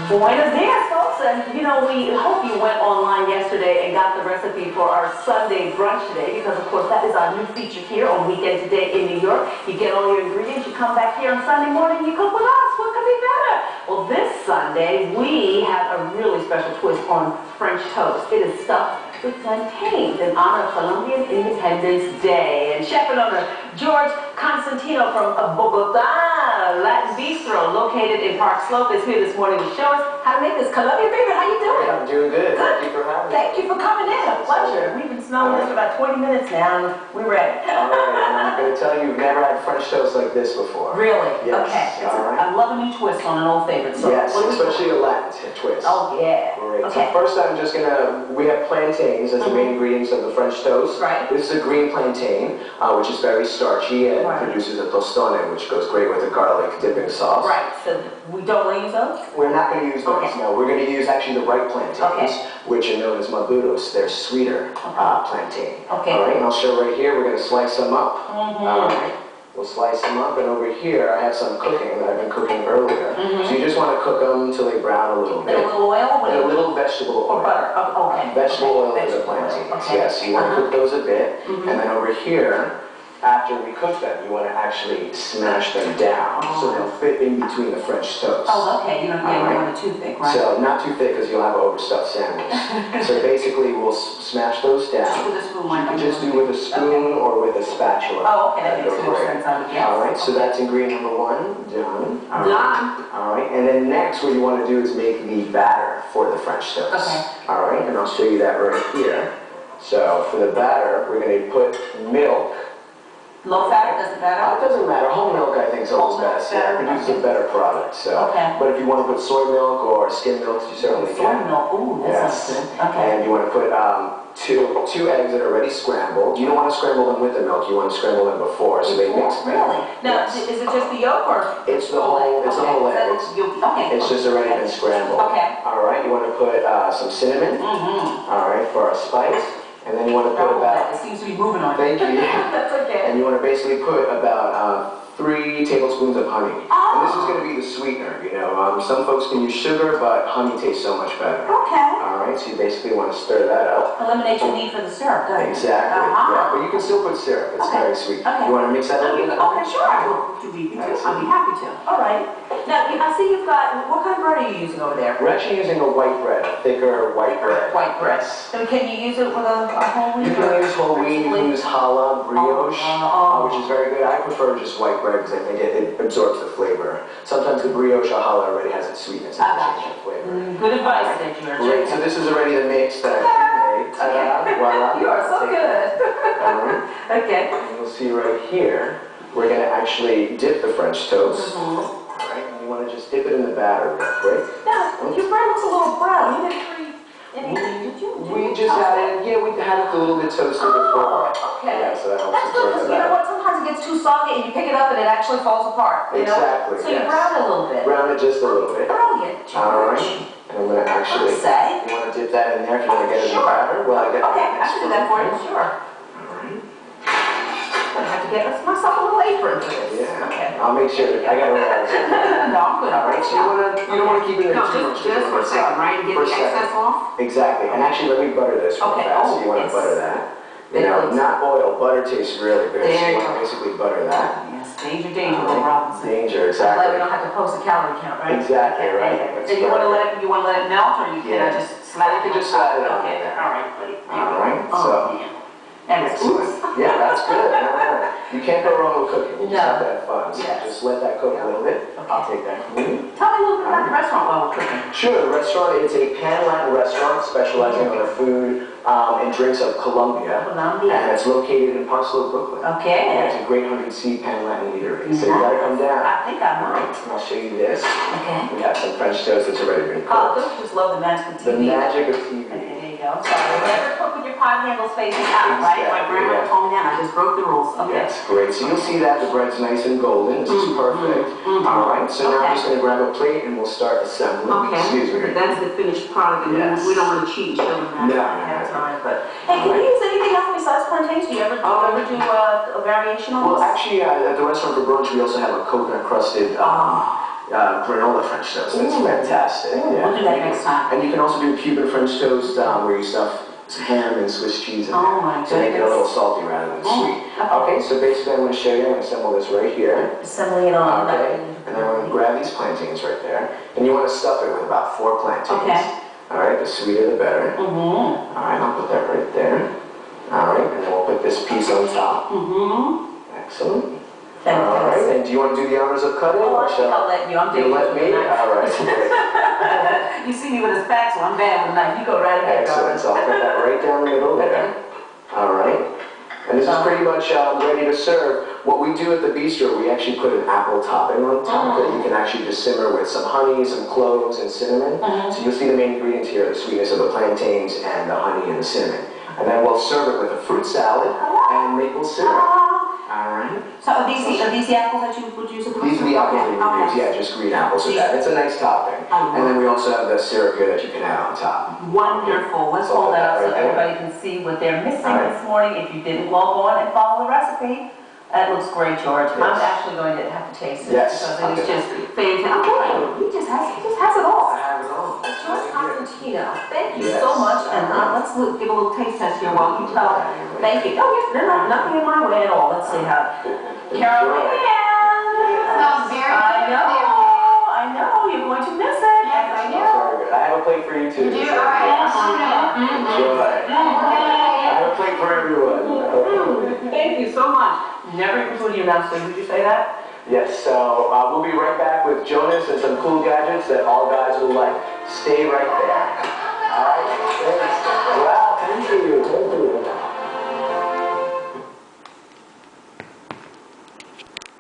Buenos dias, folks, and you know, we hope you went online yesterday and got the recipe for our Sunday brunch today, because of course that is our new feature here on Weekend Today in New York. You get all your ingredients, you come back here on Sunday morning, you cook with us. What could be better? Well, this Sunday we have a really special twist on French toast. It is stuffed with plantains in honor of Colombian Independence Day. And chef and owner George Constantinou from Bogota Latin Bistro, located in Park Slope, is here this morning to show us how to make this Colombian favorite. How you doing? I'm doing good. Thank you for having me. Thank you for coming in. A pleasure. We've been smelling this for about 20 minutes now, and we're ready. All right, and I'm going to tell you, you've never had French toast like this before. Really? Yes. Okay. All right. I love a new twist on an old favorite. So yes, especially a Latin twist. Oh, yeah. Great. Okay. So first I'm just going to, we have plantains as the main ingredients of the French toast. Right. This is a green plantain, which is very starchy and produces a tostone, which goes great with a garlic dipping sauce. Right. So we don't want to use those? We're not going to use those. Okay. No, we're going to use actually the ripe plantains, which are known as maduros. They're sweeter plantain. Okay. All right, and I'll show right here. We're going to slice them up. All right. We'll slice them up, and over here I have some cooking that I've been cooking earlier. So you just want to cook them until they brown a little bit. A little oil? And a little vegetable oil. Or butter? Oh, okay. Vegetable oil for the plantains. Okay. Yes, you want to cook those a bit, and then over here, after we cook them, you want to actually smash them down so they'll fit in between the French toast. Oh, okay. You don't want it too thick, right? So not too thick, because you'll have an overstuffed sandwich. So basically, we'll smash those down. Just with a spoon, You can just do with a spoon or with a spatula. Oh, okay. That makes more sense. All right. So that's ingredient number one done. Done. All right. And then next, what you want to do is make the batter for the French toast. Okay. All right. And I'll show you that right here. So for the batter, we're going to put milk. Low fat, does it matter? It doesn't matter. Whole milk, I think, is always best. Yeah, it produces a better product. So, but if you want to put soy milk or skim milk, you certainly can. Soy milk, ooh, that sounds good. Okay. And you want to put two eggs that are already scrambled. You don't want to scramble them with the milk. You want to scramble them before, so they mix. Really? Now, is it just the yolk or? It's the whole. It's the whole egg. It's just already been scrambled. Okay. All right. You want to put some cinnamon. All right, for our spice. And then you want to put about... It seems to be moving on. Thank you. That's okay. And you want to basically put about 3 tablespoons of honey. And this is going to be the sweetener, you know. Some folks can use sugar, but honey tastes so much better. Okay. All right, so you basically want to stir that up. Eliminate your need for the syrup, doesn't it? Exactly. Yeah, but you can still put syrup. It's very sweet. Okay. You want to mix that a little bit? Okay, sure. I will. I'll be happy to. All right. Now, I see you've got... What kind of bread are you using over there? We're actually using a white bread, a thicker white bread. White bread. Yes. So can you use it with a whole wheat? You can use whole wheat, you can use challah, brioche, which is very good. I prefer just white bread because I think it absorbs the flavor. Sometimes the brioche or challah already has its sweetness and change the flavor. Good advice, there, George. Great, so this is already the mix that I made. Ta-da, voila. You are so good. All right. Okay. And you'll see right here, we're going to actually dip the French toast. All right, and you want to just dip it in the batter real quick. Now, your bread looks a little brown. You didn't anything, did you? We just added, we had it a little bit toasted before. Okay. Yeah, so that helps That's good, because you know what, sometimes it gets too soggy and you pick it up and it actually falls apart. You know? Exactly, So you brown it a little bit. Brown it just a little bit. Brilliant, George. All right. And I'm going to actually, you want to dip that in there if you want to get it in the batter? Well, I I can do that for you, sure. I have to get myself a little apron for this. Yeah. Okay. I'll make sure. I got to realize it. No, I'm good. All right. So you don't want to keep it in too much. Just for a second, right? And get the excess off? Exactly. And actually, let me butter this real fast. So you want to butter that. You know, not oil. Butter tastes really good. So you want to basically butter that. Yes. Danger, Will Robinson. Danger, exactly. I'm glad we don't have to post a calorie count, right? Exactly, right. So you want to let it melt, or you can just slide it? You can just slide it on. Okay. All right, buddy. All right. So. And it's good. Yeah, that's good. You can't go wrong with cooking. You just have to have fun. So just let that cook a little bit. I'll take that from you. Tell me a little bit about the restaurant while we're cooking. Sure. The restaurant is a pan-Latin restaurant specializing on the food and drinks of Colombia. And it's located in Park Slope, Brooklyn. Okay. And it's a great 100-seat pan-Latin eatery. So you gotta come down. I think I might. And I'll show you this. Okay. We have some French toast that's already been cooked. Don't you just love the magic of TV? The magic of TV. So never cook with your pot handles facing out, right? My grandma told me that. I just broke the rules. Okay. That's great. So you'll see that the bread's nice and golden. This is perfect. All right. So now I'm just going to grab a plate and we'll start assembling. Okay. Excuse me. That's the finished product, and we don't want to cheat showing that ahead of time. But hey, can you use anything else besides plantains? Do you ever do a variation on this? Well, actually, at the restaurant for brunch, we also have a coconut crusted granola French toast. It's fantastic. Yeah. We'll do that next time. And you can also do Cuban French toast where you stuff ham and Swiss cheese in there. Oh my goodness. To make it a little salty rather than sweet. Okay, so basically I'm going to show you. I'm going to assemble this right here. Assembling it on. Okay, and then I'm going to grab these plantains right there. And you want to stuff it with about 4 plantains. Okay. All right, the sweeter the better. All right, I'll put that right there. All right, and then we'll put this piece on top. Excellent. All right, and do you want to do the honors of cutting? Oh, I think I'll let you. I'm doing it. Let me? All right. You see me with a spatula, so I'm bad with a knife. You go right ahead. Excellent. So I'll put that right down the middle there. All right. And this is pretty much ready to serve. What we do at the bistro, we actually put an apple topping on top that you can actually just simmer with some honey, some cloves, and cinnamon. So you'll see the main ingredients here, the sweetness of the plantains and the honey and the cinnamon. And then we'll serve it with a fruit salad and maple syrup. All right. So are these the apples that you would use at the restaurant? These are the apples that you would use, yeah, just green apples. So it's a nice topping. And then we also have the syrup here that you can add on top. Wonderful. Let's hold that up so everybody can see what they're missing this morning. If you didn't log on and follow the recipe, that looks great, George. I'm actually going to have to taste it because it is just fantastic. Okay, he just has it all. I have it all. George Constantinou, thank you so much. And let's give a little taste test here while you tell. Thank you. Oh, yes, there's nothing in my way at all. Let's see how. Carolyn. Smells very good. I know. You're going to miss it. Yes, I do. Very good. I have a plate for you too. You do? All right. Enjoy. I have a plate for everyone. Thank you so much. Never even put in your mouth, so would you say that? Yes, so we'll be right back with Jonas and some cool gadgets that all guys will like. Stay right there. All right. Thanks. Wow, thank you. Thank you.